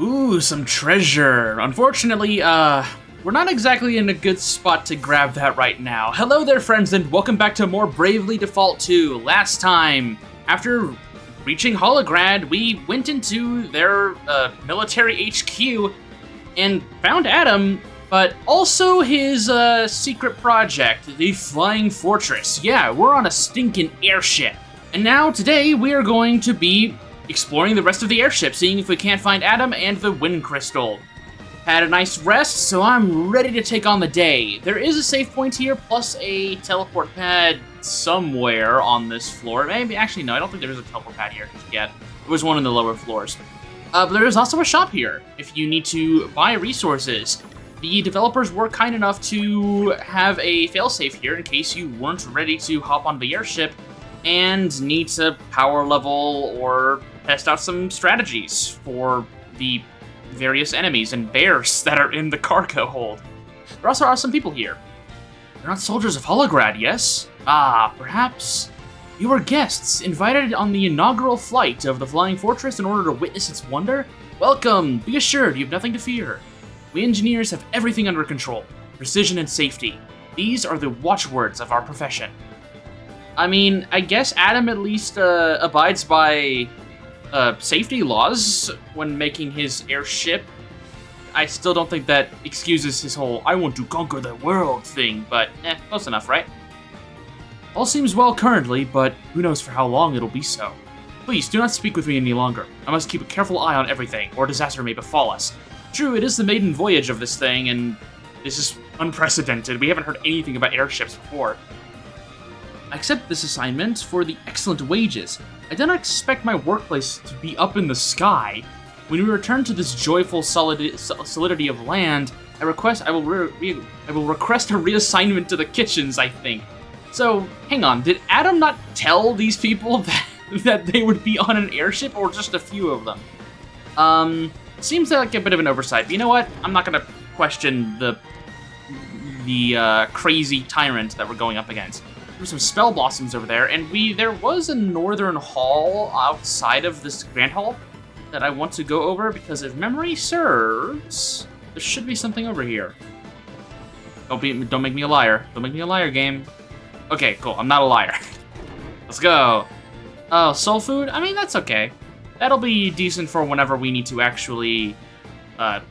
Ooh, some treasure. Unfortunately, we're not exactly in a good spot to grab that right now. Hello there, friends, and welcome back to more Bravely Default 2. Last time, after reaching Holograd, we went into their military HQ and found Adam, but also his secret project, the Flying Fortress. Yeah, we're on a stinking airship. And now, today, we are going to be exploring the rest of the airship, seeing if we can't find Adam and the Wind Crystal. Had a nice rest, so I'm ready to take on the day. There is a save point here, plus a teleport pad somewhere on this floor. Maybe, actually, no, I don't think there is a teleport pad here just yet. There was one in the lower floors. But there is also a shop here, if you need to buy resources. The developers were kind enough to have a failsafe here in case you weren't ready to hop on the airship and need to power level or test out some strategies for the various enemies and bears that are in the cargo hold. There also are some people here. They're not soldiers of Holograd, yes? Ah, perhaps you are guests invited on the inaugural flight of the Flying Fortress in order to witness its wonder? Welcome! Be assured you have nothing to fear. We engineers have everything under control. Precision and safety. These are the watchwords of our profession. I mean, I guess Adam at least abides by safety laws when making his airship. I still don't think that excuses his whole "I want to conquer the world" thing, but close enough, right? All seems well currently, but who knows for how long it'll be so. Please, do not speak with me any longer. I must keep a careful eye on everything, or disaster may befall us. True, it is the maiden voyage of this thing, and this is unprecedented. We haven't heard anything about airships before. I accept this assignment for the excellent wages. I did not expect my workplace to be up in the sky. When we return to this joyful solidity of land, I will request a reassignment to the kitchens, I think. So, hang on, did Adam not tell these people that they would be on an airship, or just a few of them? Seems like a bit of an oversight, but you know what? I'm not gonna question the crazy tyrant that we're going up against. There's some spell blossoms over there, and there was a northern hall outside of this grand hall that I want to go over, because if memory serves, there should be something over here. Don't make me a liar. Don't make me a liar, game. Okay, cool. I'm not a liar. Let's go. Oh, soul food? I mean, that's okay. That'll be decent for whenever we need to actually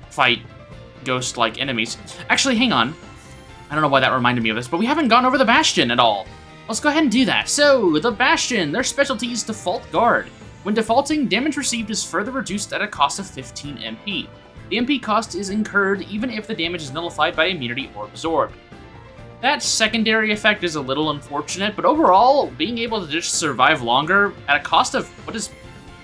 fight ghost-like enemies. Actually, hang on. I don't know why that reminded me of this, but we haven't gone over the Bastion at all. Let's go ahead and do that. So, the Bastion, their specialty is Default Guard. When defaulting, damage received is further reduced at a cost of 15 MP. The MP cost is incurred even if the damage is nullified by immunity or absorbed. That secondary effect is a little unfortunate, but overall, being able to just survive longer at a cost of what is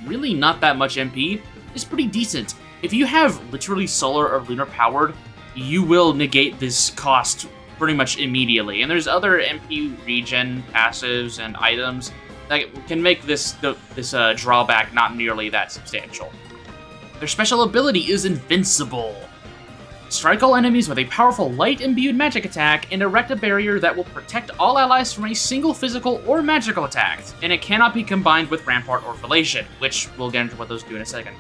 really not that much MP is pretty decent. If you have literally solar or lunar powered, you will negate this cost pretty much immediately. And there's other MP regen passives and items that can make this drawback not nearly that substantial. Their special ability is Invincible. Strike all enemies with a powerful light-imbued magic attack and erect a barrier that will protect all allies from a single physical or magical attack, and it cannot be combined with Rampart or Velation, which we'll get into what those do in a second.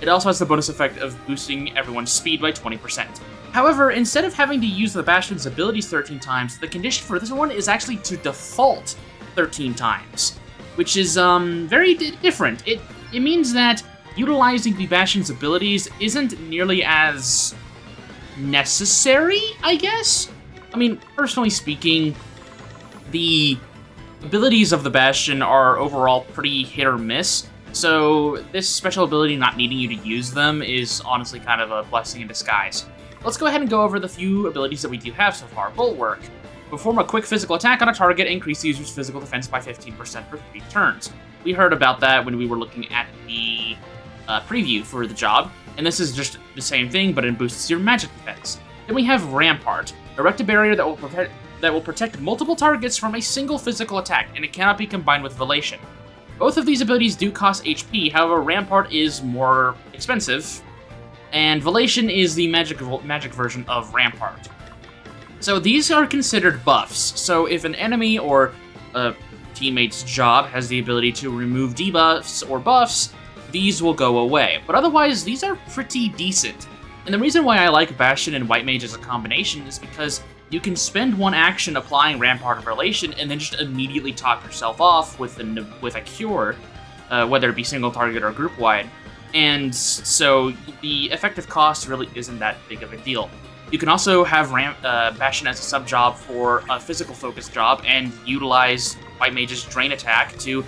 It also has the bonus effect of boosting everyone's speed by 20%. However, instead of having to use the Bastion's abilities 13 times, the condition for this one is actually to default 13 times, which is very different. It means that utilizing the Bastion's abilities isn't nearly as necessary, I guess? I mean, personally speaking, the abilities of the Bastion are overall pretty hit or miss, so this special ability not needing you to use them is honestly kind of a blessing in disguise. Let's go ahead and go over the few abilities that we do have so far. Bulwark. Perform a quick physical attack on a target and increase the user's physical defense by 15% for 3 turns. We heard about that when we were looking at the preview for the job, and this is just the same thing, but it boosts your magic defense. Then we have Rampart. Erect a barrier that will protect multiple targets from a single physical attack, and it cannot be combined with Velation. Both of these abilities do cost HP, however, Rampart is more expensive, and Velation is the magic version of Rampart. So these are considered buffs, so if an enemy or a teammate's job has the ability to remove debuffs or buffs, these will go away. But otherwise, these are pretty decent. And the reason why I like Bastion and White Mage as a combination is because you can spend one action applying Rampart of Relation and then just immediately top yourself off with a cure, whether it be single target or group-wide. And so the effective cost really isn't that big of a deal. You can also have Bastion as a sub-job for a physical-focused job and utilize White Mage's Drain attack to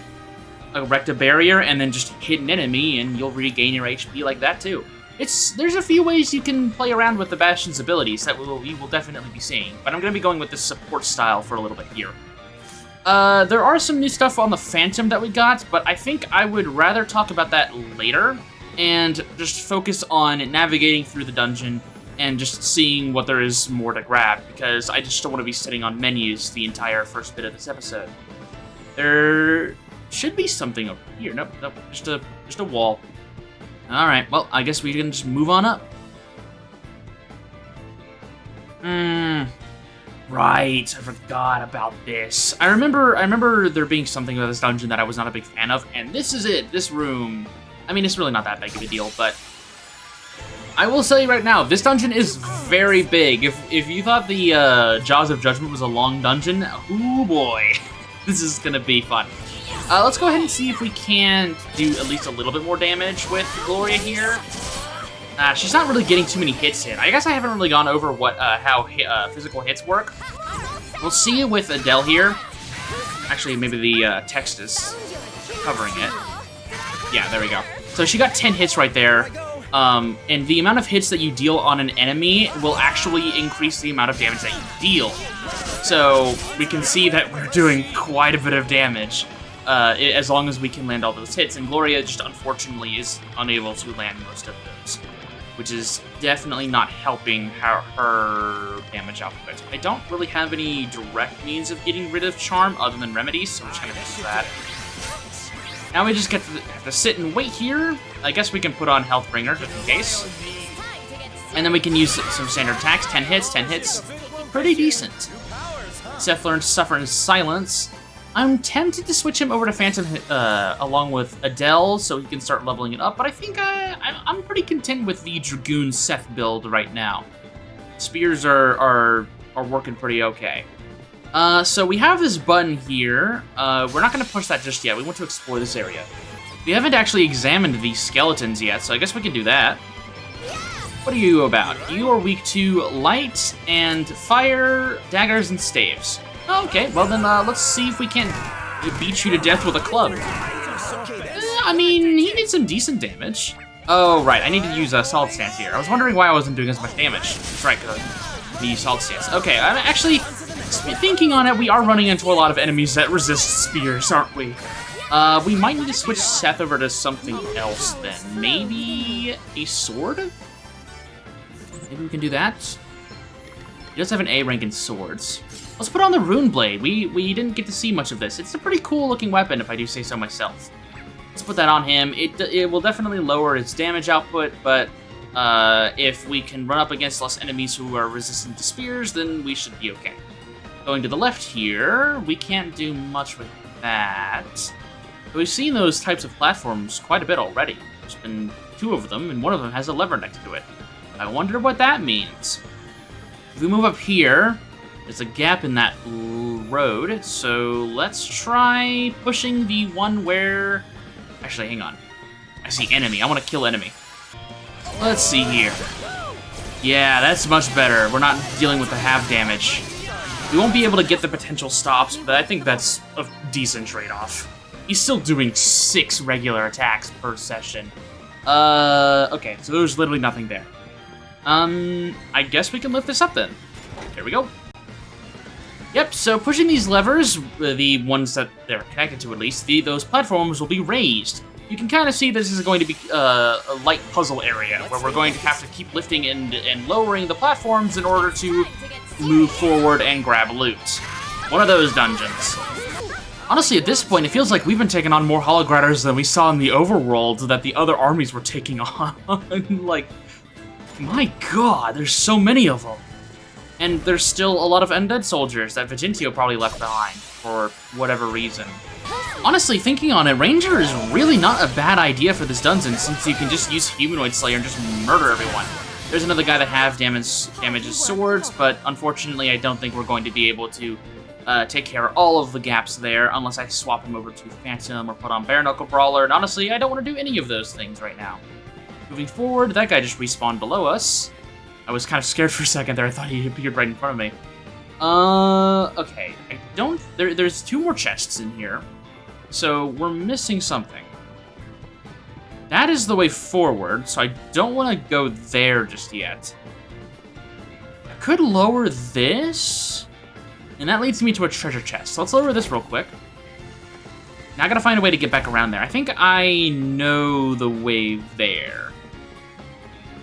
erect a barrier and then just hit an enemy and you'll regain your HP like that too. There's a few ways you can play around with the Bastion's abilities that we will definitely be seeing, but I'm going to be going with this support style for a little bit here. There are some new stuff on the Phantom that we got, but I think I would rather talk about that later and just focus on navigating through the dungeon and just seeing what there is more to grab, because I just don't want to be sitting on menus the entire first bit of this episode. There should be something over here. Nope, just a wall. Alright, well, I guess we can just move on up. Right, I forgot about this. I remember there being something about this dungeon that I was not a big fan of, and this is it, this room. I mean, it's really not that big of a deal, but I will say right now, this dungeon is very big. If you thought the Jaws of Judgment was a long dungeon, oh boy, this is gonna be fun. Let's go ahead and see if we can do at least a little bit more damage with Gloria here. She's not really getting too many hits in. I guess I haven't really gone over how physical hits work. We'll see it with Adele here. Actually, maybe the text is covering it. Yeah, there we go. So she got 10 hits right there. And the amount of hits that you deal on an enemy will actually increase the amount of damage that you deal. So we can see that we're doing quite a bit of damage. As long as we can land all those hits. And Gloria just unfortunately is unable to land most of those, which is definitely not helping her damage output. I don't really have any direct means of getting rid of Charm other than Remedies, so we're just gonna do that. Now we just have to sit and wait here. I guess we can put on Health Bringer just in case. And then we can use some standard attacks. 10 hits. Pretty decent. Seth learned to suffer in silence. I'm tempted to switch him over to Phantom along with Adele so he can start leveling it up, but I think I'm pretty content with the Dragoon Seth build right now. Spears are working pretty okay. So we have this button here. We're not going to push that just yet. We want to explore this area. We haven't actually examined these skeletons yet, so I guess we can do that. What are you about? You are weak to light and fire, daggers, and staves. Okay, well then let's see if we can beat you to death with a club. I mean, he did some decent damage. Oh, right, I need to use a Solid Stance here. I was wondering why I wasn't doing as much damage. That's right, the Solid Stance. Okay, I'm actually thinking on it, we are running into a lot of enemies that resist spears, aren't we? We might need to switch Seth over to something else then. Maybe a sword? Maybe we can do that? He does have an A rank in swords. Let's put on the Rune Blade. We didn't get to see much of this. It's a pretty cool looking weapon, if I do say so myself. Let's put that on him. It will definitely lower its damage output, but if we can run up against less enemies who are resistant to spears, then we should be okay. Going to the left here, we can't do much with that. But we've seen those types of platforms quite a bit already. There's been 2 of them, and one of them has a lever next to it. I wonder what that means. If we move up here, there's a gap in that road, so let's try pushing the one where... Actually, hang on. I see enemy. I want to kill enemy. Let's see here. Yeah, that's much better. We're not dealing with the half damage. We won't be able to get the potential stops, but I think that's a decent trade-off. He's still doing 6 regular attacks per session. Okay, so there's literally nothing there. I guess we can lift this up then. There we go. Yep, so pushing these levers, the ones that they're connected to at least, those platforms will be raised. You can kind of see this is going to be a light puzzle area, where we're going to have to keep lifting and lowering the platforms in order to move forward and grab loot. One of those dungeons. Honestly, at this point, it feels like we've been taking on more Hologradders than we saw in the overworld that the other armies were taking on. Like, my god, there's so many of them. And there's still a lot of undead soldiers that Vigentio probably left behind, for whatever reason. Honestly, thinking on it, Ranger is really not a bad idea for this dungeon, since you can just use Humanoid Slayer and just murder everyone. There's another guy that damages swords, but unfortunately I don't think we're going to be able to take care of all of the gaps there unless I swap him over to Phantom or put on Bare Knuckle Brawler, and honestly, I don't want to do any of those things right now. Moving forward, that guy just respawned below us. I was kind of scared for a second there, I thought he appeared right in front of me. Okay, there's 2 more chests in here. So, we're missing something. That is the way forward, so I don't want to go there just yet. I could lower this, and that leads me to a treasure chest. So let's lower this real quick. Now I gotta find a way to get back around there. I think I know the way there.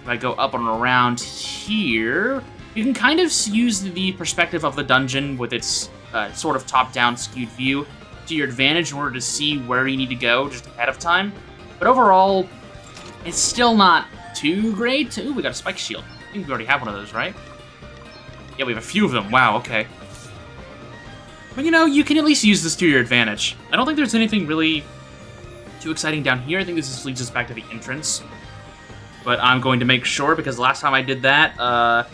If I go up and around here, you can kind of use the perspective of the dungeon with its sort of top-down skewed view to your advantage in order to see where you need to go just ahead of time. But overall, it's still not too great. Ooh, we got a spike shield. I think we already have one of those, right? Yeah, we have a few of them. Wow, okay. But you know, you can at least use this to your advantage. I don't think there's anything really too exciting down here. I think this just leads us back to the entrance. But I'm going to make sure, because last time I did that,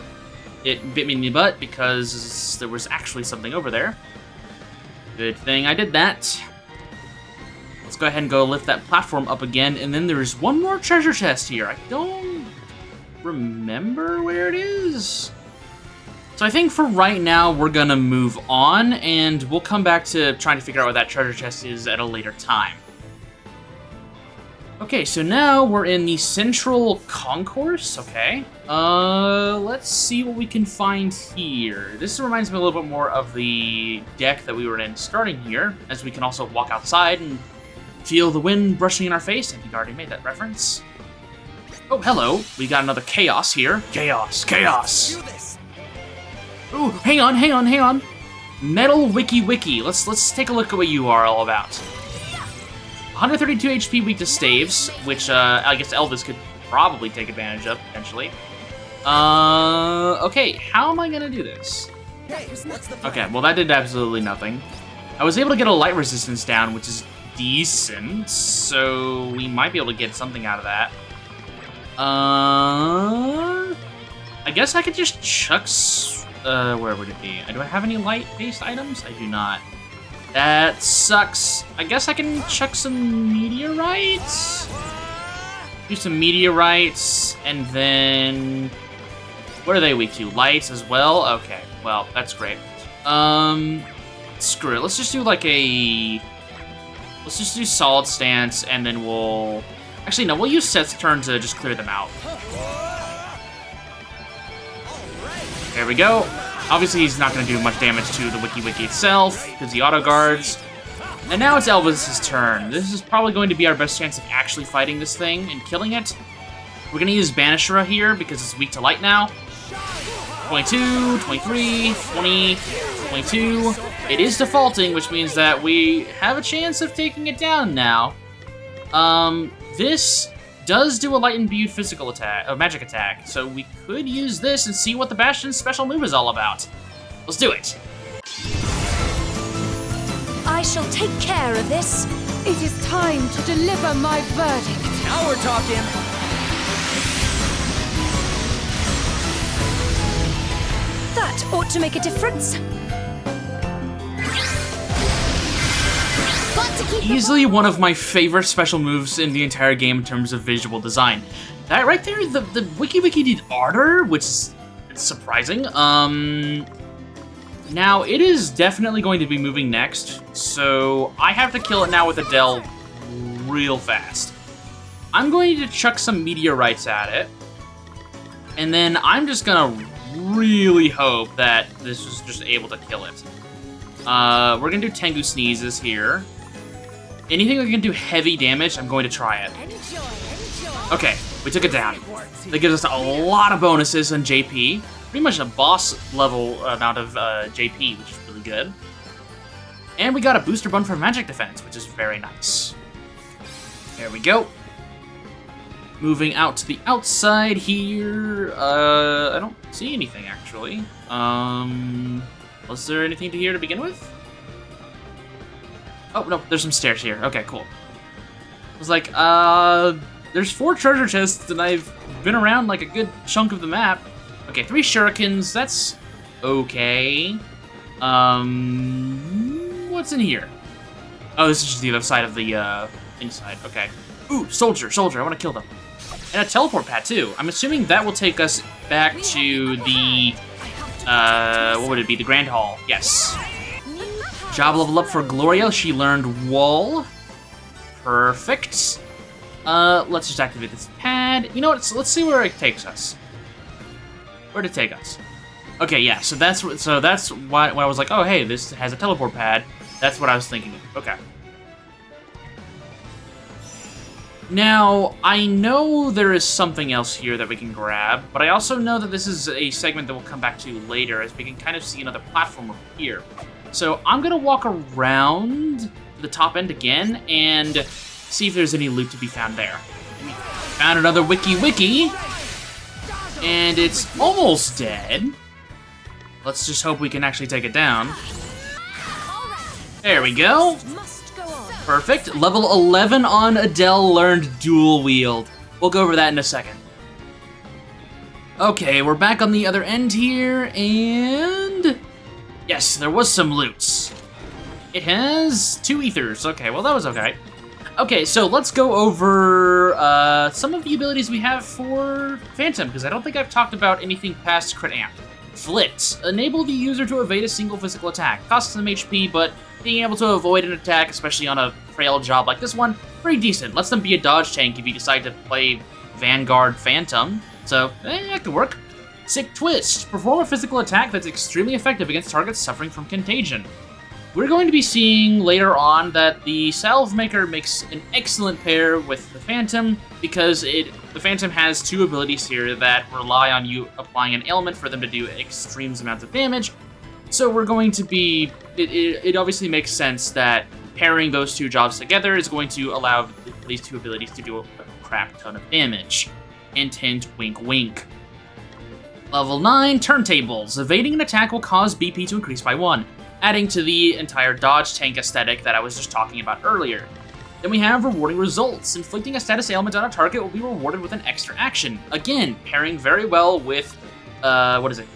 it bit me in the butt because there was actually something over there. Good thing I did that. Let's go ahead and go lift that platform up again, and then there's one more treasure chest here. I don't remember where it is. So I think for right now, we're gonna move on, and we'll come back to trying to figure out what that treasure chest is at a later time. Okay, so now we're in the central concourse, okay. Let's see what we can find here. This reminds me a little bit more of the deck that we were in starting here, as we can also walk outside and feel the wind brushing in our face. I think I already made that reference. Oh, hello. We got another chaos here. Chaos, chaos. Ooh, hang on. Metal Wiki. Let's take a look at what you are all about. 132 HP weak to staves, which I guess Elvis could probably take advantage of, potentially. Okay, how am I gonna do this? Okay, well that did absolutely nothing. I was able to get a light resistance down, which is decent, so we might be able to get something out of that. I guess I could just chuck... where would it be? Do I have any light-based items? I do not. That sucks. I guess I can chuck some meteorites? Do some meteorites, and then... What are they weak to? Lights as well? Okay, well, that's great. Screw it. Let's just do like a... Let's just do solid stance, and then we'll... Actually, no, we'll use Seth's turn to just clear them out. There we go. Obviously, he's not going to do much damage to the Wiki itself, because he auto-guards. And now it's Elvis's turn. This is probably going to be our best chance of actually fighting this thing and killing it. We're going to use Banisher here, because it's weak to light now. 22, 23, 20, 22. It is defaulting, which means that we have a chance of taking it down now. This does do a light imbued physical attack, magic attack, so we could use this and see what the Bastion's special move is all about. Let's do it. I shall take care of this. It is time to deliver my verdict. Now we're talking. That ought to make a difference. Easily one of my favorite special moves in the entire game in terms of visual design. That right there, the Wiki did Ardor, which is surprising. Now, it is definitely going to be moving next, so I have to kill it now with Adele real fast. I'm going to chuck some meteorites at it, and then I'm just gonna really hope that this is just able to kill it. We're gonna do Tengu Sneezes here. Anything that can do heavy damage, I'm going to try it. Okay, we took it down. That gives us a lot of bonuses on JP. Pretty much a boss level amount of JP, which is really good. And we got a booster button for magic defense, which is very nice. There we go. Moving out to the outside here. I don't see anything actually. Was there anything to here to begin with? Oh, no, there's some stairs here. Okay, cool. I was like, there's 4 treasure chests, and I've been around like a good chunk of the map. Okay, 3 shurikens, that's okay. What's in here? Oh, this is just the other side of the, inside, okay. Ooh, soldier, I wanna kill them. And a teleport pad, too. I'm assuming that will take us back to the, what would it be, the Grand Hall, yes. Job level up for Gloria, she learned Wall. Perfect. Let's just activate this pad. You know what, let's see where it takes us. Where'd it take us? Okay, yeah, so that's why when I was like, oh, hey, this has a teleport pad. That's what I was thinking of. Okay. Now, I know there is something else here that we can grab, but I also know that this is a segment that we'll come back to later, as we can kind of see another platform over here. So I'm gonna walk around to the top end again and see if there's any loot to be found there. Found another wiki, and it's almost dead. Let's just hope we can actually take it down. There we go. Perfect. Level 11 on Adele learned dual wield. We'll go over that in a second. Okay, we're back on the other end here, and yes, there was some loot. It has 2 ethers. Okay, well that was okay. Okay, so let's go over some of the abilities we have for Phantom, because I don't think I've talked about anything past Crit Amp. Flit. Enable the user to evade a single physical attack. Costs some HP, but being able to avoid an attack, especially on a frail job like this one, pretty decent. Lets them be a dodge tank if you decide to play Vanguard Phantom. So, that could work. Sick Twist. Perform a physical attack that's extremely effective against targets suffering from contagion. We're going to be seeing later on that the Salve Maker makes an excellent pair with the Phantom because the Phantom has 2 abilities here that rely on you applying an ailment for them to do extreme amounts of damage. So we're going to be, it obviously makes sense that pairing those 2 jobs together is going to allow these 2 abilities to do a crap ton of damage. Hint, hint, wink, wink. Level 9, Turntables. Evading an attack will cause BP to increase by 1. Adding to the entire dodge tank aesthetic that I was just talking about earlier. Then we have Rewarding Results. Inflicting a status ailment on a target will be rewarded with an extra action. Again, pairing very well with,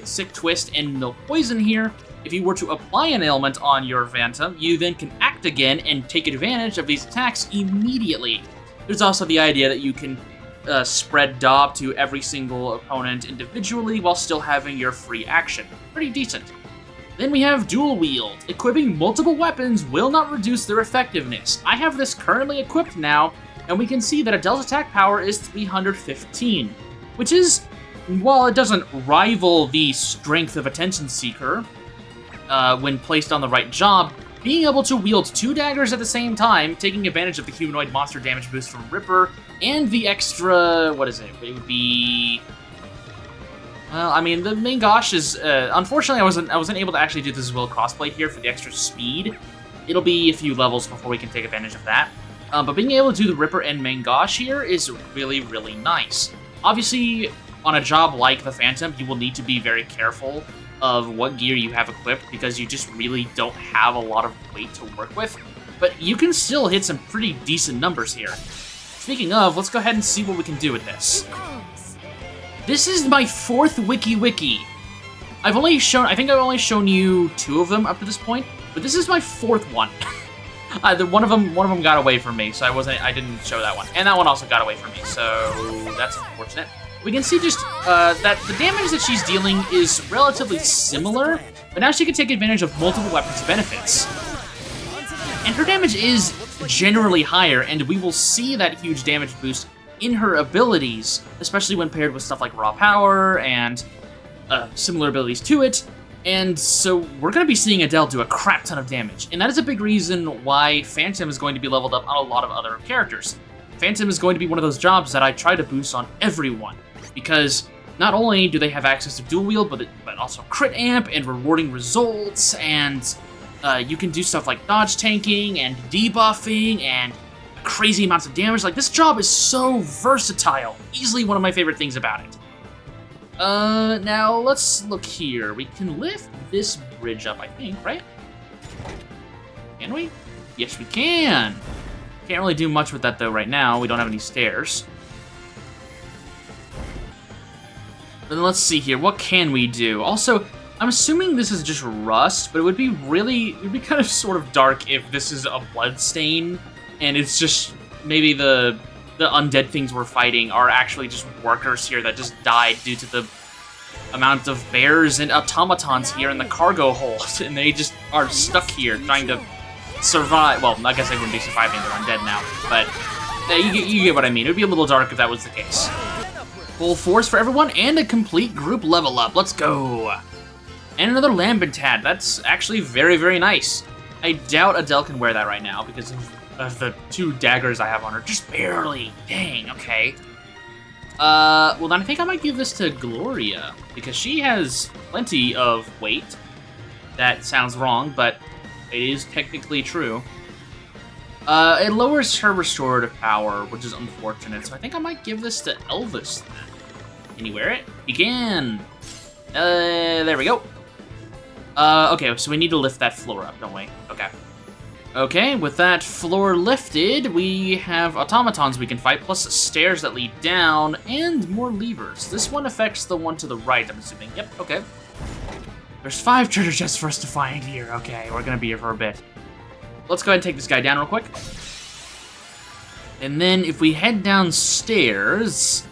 Sick Twist and Milk Poison here. If you were to apply an ailment on your Phantom, you then can act again and take advantage of these attacks immediately. There's also the idea that you can spread Dob to every single opponent individually while still having your free action. Pretty decent. Then we have Dual Wield. Equipping multiple weapons will not reduce their effectiveness. I have this currently equipped now, and we can see that Adele's attack power is 315, which is, while it doesn't rival the strength of Attention Seeker when placed on the right job, being able to wield 2 daggers at the same time, taking advantage of the humanoid monster damage boost from Ripper, and the extra, it would be... Well, I mean, the main gosh is, unfortunately, I wasn't able to actually do this Will crossplay here for the extra speed. It'll be a few levels before we can take advantage of that. But being able to do the Ripper and main gosh here is really, really nice. Obviously, on a job like the Phantom, you will need to be very careful of what gear you have equipped because you just really don't have a lot of weight to work with. But you can still hit some pretty decent numbers here. Speaking of, let's go ahead and see what we can do with this. This is my 4th wiki. I think I've only shown you 2 of them up to this point, but this is my 4th one. One of them got away from me, so I didn't show that one. And that one also got away from me, so that's unfortunate. We can see just that the damage that she's dealing is relatively similar, but now she can take advantage of multiple weapons benefits. And her damage is generally higher, and we will see that huge damage boost in her abilities, especially when paired with stuff like Raw Power and similar abilities to it. And so we're going to be seeing Adele do a crap ton of damage. And that is a big reason why Phantom is going to be leveled up on a lot of other characters. Phantom is going to be one of those jobs that I try to boost on everyone, because not only do they have access to dual wield, but also crit amp and rewarding results, and you can do stuff like dodge tanking and debuffing and crazy amounts of damage. Like, this job is so versatile. Easily one of my favorite things about it. Now let's look here. We can lift this bridge up, I think, right? Can we? Yes, we can. Can't really do much with that, though, right now. We don't have any stairs. Then let's see here. What can we do? Also, I'm assuming this is just rust, but it would be kind of sort of dark if this is a blood stain, and it's just maybe the undead things we're fighting are actually just workers here that just died due to the amount of bears and automatons here in the cargo hold, and they just are stuck here trying to survive. Well, I guess they wouldn't be surviving, they're undead now, but you get what I mean. It would be a little dark if that was the case. Full force for everyone, and a complete group level up. Let's go. And another Lambentad. That's actually very, very nice. I doubt Adele can wear that right now because of the 2 daggers I have on her. Just barely. Dang, okay. Well, then I think I might give this to Gloria because she has plenty of weight. That sounds wrong, but it is technically true. It lowers her restorative power, which is unfortunate, so I think I might give this to Elvis. Can you wear it? You can! There we go. Okay, so we need to lift that floor up, don't we? Okay. Okay, with that floor lifted, we have automatons we can fight, plus stairs that lead down, and more levers. This one affects the one to the right, I'm assuming. Yep, okay. There's 5 treasure chests for us to find here. Okay, we're gonna be here for a bit. Let's go ahead and take this guy down real quick. And then if we head downstairs,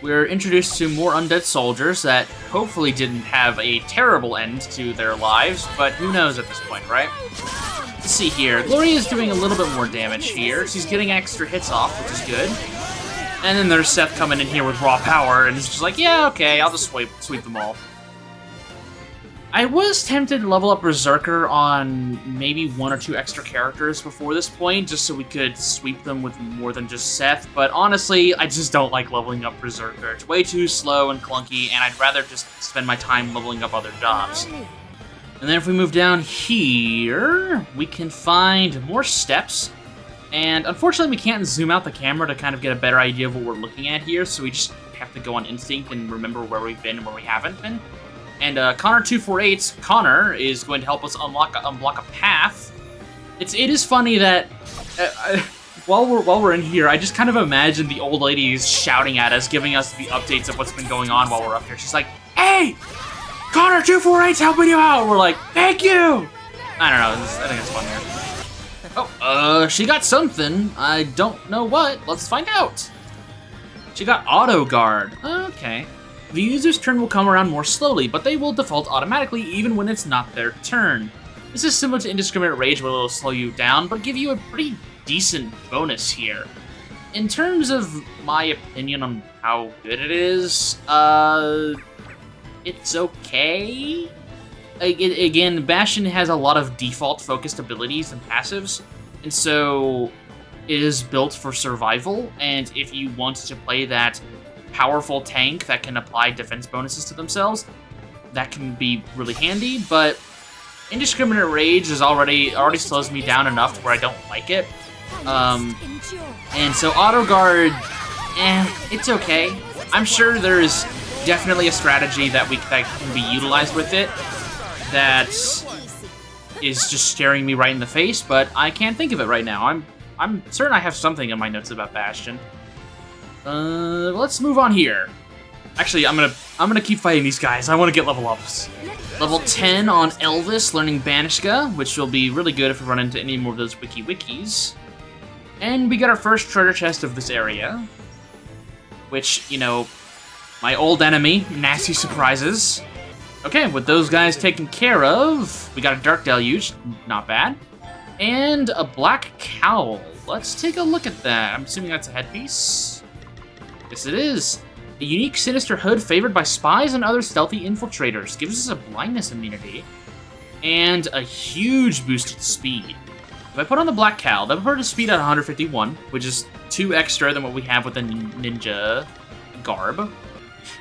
we're introduced to more undead soldiers that hopefully didn't have a terrible end to their lives, but who knows at this point, right? Let's see here. Gloria's doing a little bit more damage here. She's getting extra hits off, which is good. And then there's Seth coming in here with raw power, and he's just like, yeah, okay, I'll just sweep them all. I was tempted to level up Berserker on maybe 1 or 2 extra characters before this point, just so we could sweep them with more than just Seth, but honestly, I just don't like leveling up Berserker. It's way too slow and clunky, and I'd rather just spend my time leveling up other jobs. And then if we move down here, we can find more steps, and unfortunately we can't zoom out the camera to kind of get a better idea of what we're looking at here, so we just have to go on instinct and remember where we've been and where we haven't been. And Connor248's Connor is going to help us unblock a path. It is funny that while we're in here, I just kind of imagine the old ladies shouting at us, giving us the updates of what's been going on while we're up here. She's like, "Hey, Connor248's helping you out." We're like, "Thank you." I don't know. I think it's fun there. Oh, she got something. I don't know what. Let's find out. She got Auto Guard. Okay. The user's turn will come around more slowly, but they will default automatically even when it's not their turn. This is similar to Indiscriminate Rage, where it'll slow you down, but give you a pretty decent bonus here. In terms of my opinion on how good it is, it's okay. Again, Bastion has a lot of default-focused abilities and passives, and so it is built for survival, and if you want to play that powerful tank that can apply defense bonuses to themselves, that can be really handy, but Indiscriminate Rage is already slows me down enough to where I don't like it. And so Auto Guard, it's okay. I'm sure there's definitely a strategy that can be utilized with it that is just staring me right in the face, but I can't think of it right now. I'm certain I have something in my notes about Bastion. Let's move on here. Actually, I'm gonna keep fighting these guys. I want to get level ups. Level 10 on Elvis, learning Banishka, which will be really good if we run into any more of those wikis. And we got our first treasure chest of this area, which, you know, my old enemy, Nasty Surprises. Okay, with those guys taken care of, we got a Dark Deluge, not bad, and a Black Cowl. Let's take a look at that. I'm assuming that's a headpiece. Yes, it is. A unique sinister hood favored by spies and other stealthy infiltrators. Gives us a blindness immunity. And a huge boost to speed. If I put on the Black Cowl, that would put our speed at 151, which is 2 extra than what we have with the ninja garb.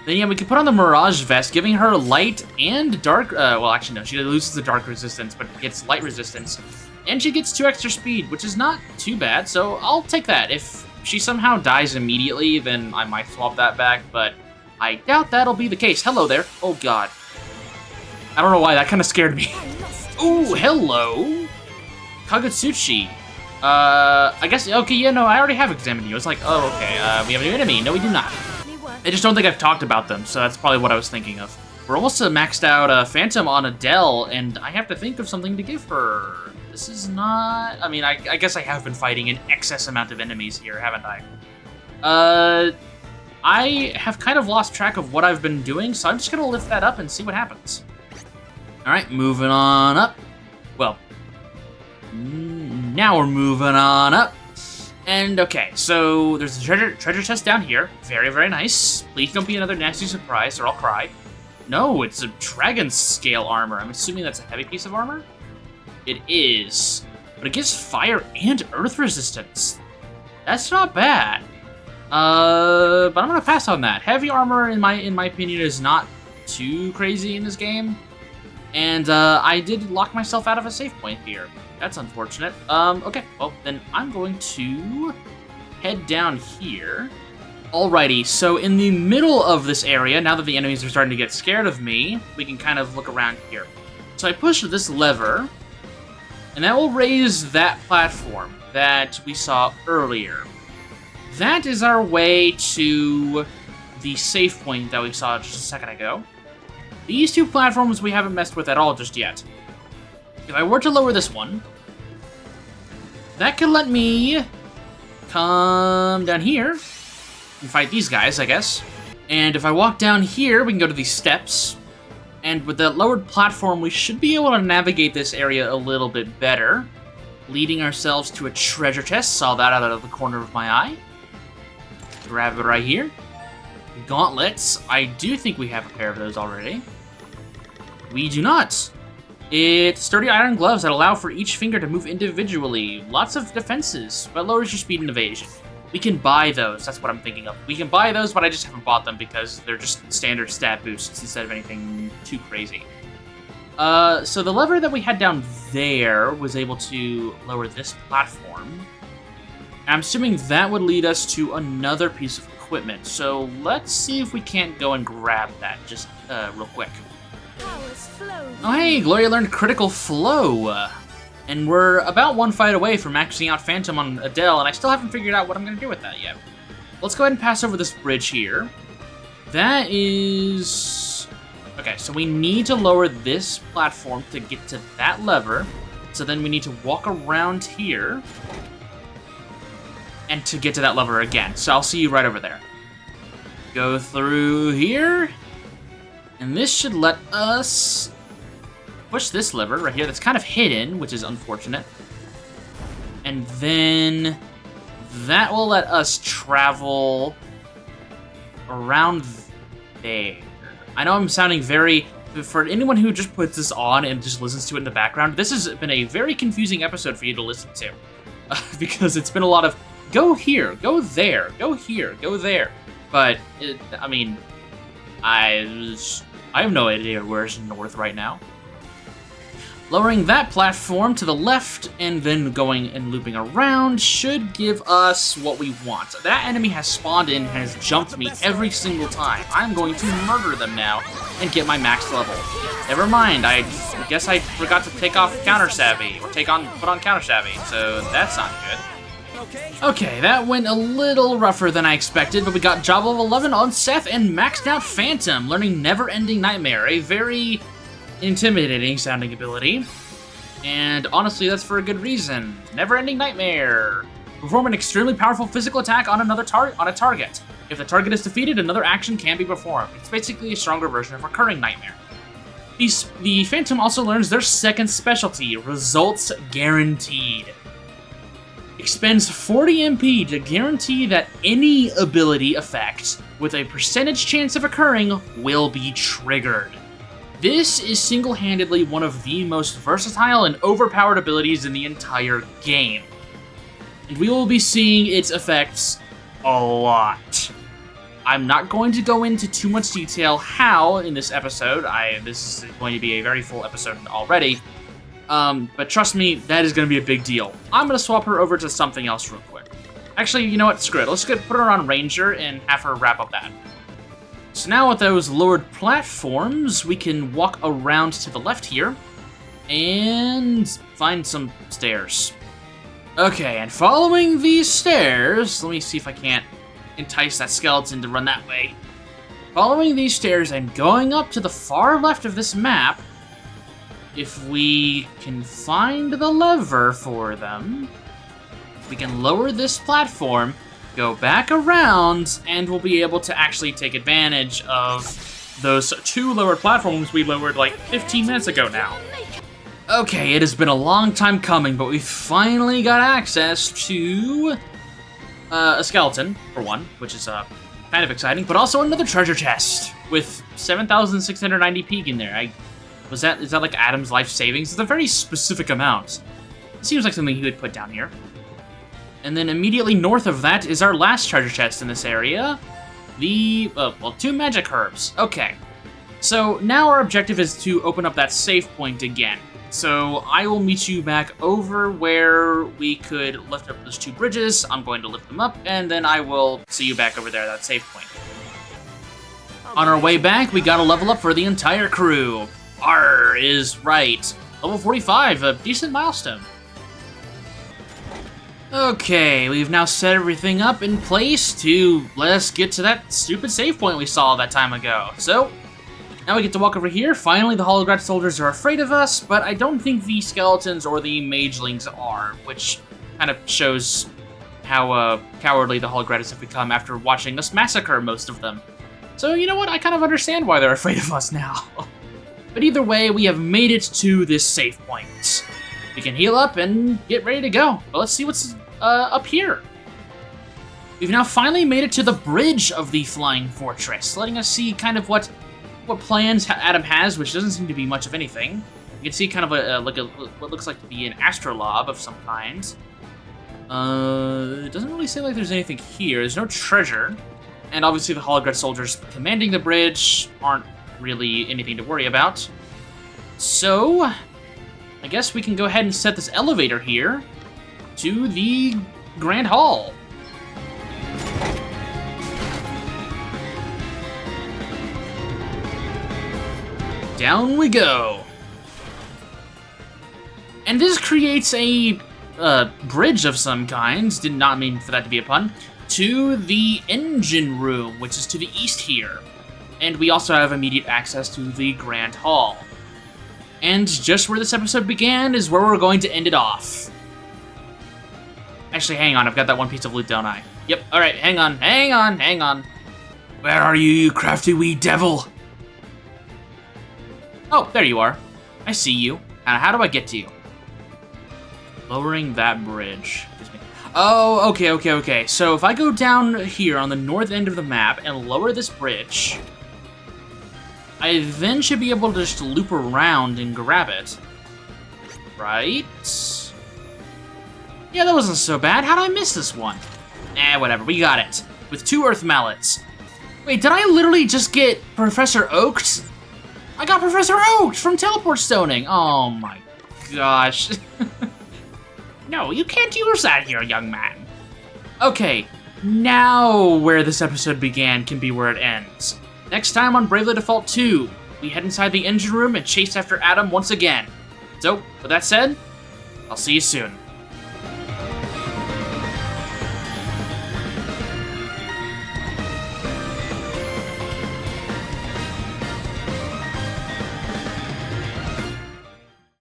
Then yeah, we can put on the Mirage Vest, giving her light and dark, well actually no, she loses the dark resistance, but gets light resistance. And she gets 2 extra speed, which is not too bad, so I'll take that. If she somehow dies immediately, then I might swap that back, but I doubt that'll be the case. Hello there. Oh, God. I don't know why, that kind of scared me. Ooh, hello. Kagutsuchi. I guess, okay, yeah, no, I already have examined you. It's like, oh, okay, we have a new enemy. No, we do not. I just don't think I've talked about them, so that's probably what I was thinking of. We're almost maxed out Phantom on Adele, and I have to think of something to give her. This is not... I mean, I guess I have been fighting an excess amount of enemies here, haven't I? I have kind of lost track of what I've been doing, so I'm just gonna lift that up and see what happens. Alright, moving on up. Well, now we're moving on up. And okay, so there's a treasure chest down here. Very, very nice. Please don't be another nasty surprise or I'll cry. No, it's a dragon scale armor. I'm assuming that's a heavy piece of armor? It is. But it gives fire and earth resistance. That's not bad. But I'm gonna pass on that. Heavy armor, in my opinion, is not too crazy in this game. And I did lock myself out of a save point here. That's unfortunate. Okay, well, then I'm going to head down here. Alrighty, so in the middle of this area, now that the enemies are starting to get scared of me, we can kind of look around here. So I push this lever, and that will raise that platform that we saw earlier. That is our way to the save point that we saw just a second ago. These two platforms we haven't messed with at all just yet. If I were to lower this one, that could let me come down here and fight these guys, I guess. And if I walk down here, we can go to these steps. And with that lowered platform, we should be able to navigate this area a little bit better. Leading ourselves to a treasure chest. Saw that out of the corner of my eye. Grab it right here. Gauntlets. I do think we have a pair of those already. We do not. It's sturdy iron gloves that allow for each finger to move individually. Lots of defenses, but lowers your speed and evasion. We can buy those, that's what I'm thinking of. We can buy those, but I just haven't bought them because they're just standard stat boosts instead of anything too crazy. So the lever that we had down there was able to lower this platform. I'm assuming that would lead us to another piece of equipment. So let's see if we can't go and grab that just real quick. Oh hey, Gloria learned Critical Flow. And we're about one fight away from maxing out Phantom on Adele, and I still haven't figured out what I'm going to do with that yet. Let's go ahead and pass over this bridge here. That is... Okay, so we need to lower this platform to get to that lever. So then we need to walk around here and to get to that lever again. So I'll see you right over there. Go through here. And this should let us push this lever right here that's kind of hidden, which is unfortunate. And then that will let us travel around there. I know I'm sounding very... For anyone who just puts this on and just listens to it in the background, this has been a very confusing episode for you to listen to. Because it's been a lot of, go here, go there, go here, go there. But, I mean, I have no idea where's north right now. Lowering that platform to the left and then going and looping around should give us what we want. That enemy has spawned in and has jumped me every single time. I'm going to murder them now and get my max level. Never mind, I guess I forgot to take off Counter Savvy, or put on Counter Savvy, so that's not good. Okay, that went a little rougher than I expected, but we got job level 11 on Seth and maxed out Phantom, learning Never Ending Nightmare, a very intimidating sounding ability. And honestly, that's for a good reason. Never Ending Nightmare. Perform an extremely powerful physical attack on a target. If the target is defeated, another action can be performed. It's basically a stronger version of Recurring Nightmare. The Phantom also learns their second specialty, Results Guaranteed. Expends 40 MP to guarantee that any ability effect with a percentage chance of occurring will be triggered. This is single-handedly one of the most versatile and overpowered abilities in the entire game. And we will be seeing its effects a lot. I'm not going to go into too much detail how in this episode. This is going to be a very full episode already. But trust me, that is going to be a big deal. I'm going to swap her over to something else real quick. Actually, you know what? Screw it. Let's put her on Ranger and have her wrap up that. So now with those lowered platforms, we can walk around to the left here. and find some stairs. Okay, and following these stairs, let me see if I can't entice that skeleton to run that way. Following these stairs and going up to the far left of this map, if we can find the lever for them, we can lower this platform, go back around, and we'll be able to actually take advantage of those 2 lowered platforms we lowered like 15 minutes ago now. Okay, it has been a long time coming, but we finally got access to a skeleton, for one, which is kind of exciting, but also another treasure chest with 7,690 peak in there. Is that like Adam's life savings? It's a very specific amount. It seems like something he would put down here. And then immediately north of that is our last treasure chest in this area. The, well, 2 magic herbs. Okay. So now our objective is to open up that save point again. So I will meet you back over where we could lift up those 2 bridges. I'm going to lift them up, and then I will see you back over there, that save point. On our way back, we gotta level up for the entire crew. R is right. Level 45, a decent milestone. Okay, we've now set everything up in place to let us get to that stupid save point we saw that time ago. So, now we get to walk over here. Finally, the Holograd soldiers are afraid of us, but I don't think the skeletons or the magelings are, which kind of shows how cowardly the Hologradists have become after watching us massacre most of them. So, you know what? I kind of understand why they're afraid of us now. But either way, we have made it to this save point. We can heal up and get ready to go. But let's see what's up here. We've now finally made it to the bridge of the Flying Fortress, letting us see kind of what plans Adam has, which doesn't seem to be much of anything. You can see kind of what looks like to be an astrolabe of some kind. It doesn't really seem like there's anything here. There's no treasure. And obviously the Holograd soldiers commanding the bridge aren't really anything to worry about. So, I guess we can go ahead and set this elevator here to the Grand Hall. Down we go. And this creates a bridge of some kind, did not mean for that to be a pun, to the engine room, which is to the east here. And we also have immediate access to the Grand Hall. And just where this episode began is where we're going to end it off. Actually, hang on, I've got that one piece of loot, don't I? Yep, alright, hang on. Where are you, you crafty wee devil? Oh, there you are. I see you. How do I get to you? Lowering that bridge. Oh, okay. So if I go down here on the north end of the map and lower this bridge, I then should be able to just loop around and grab it. Right? Yeah, that wasn't so bad. How'd I miss this one? Whatever. We got it. With 2 earth mallets. Wait, did I literally just get Professor Oaked? I got Professor Oaked from Teleport Stoning. Oh my gosh. No, you can't use that here, young man. Okay, now where this episode began can be where it ends. Next time on Bravely Default 2, we head inside the engine room and chase after Adam once again. So, with that said, I'll see you soon.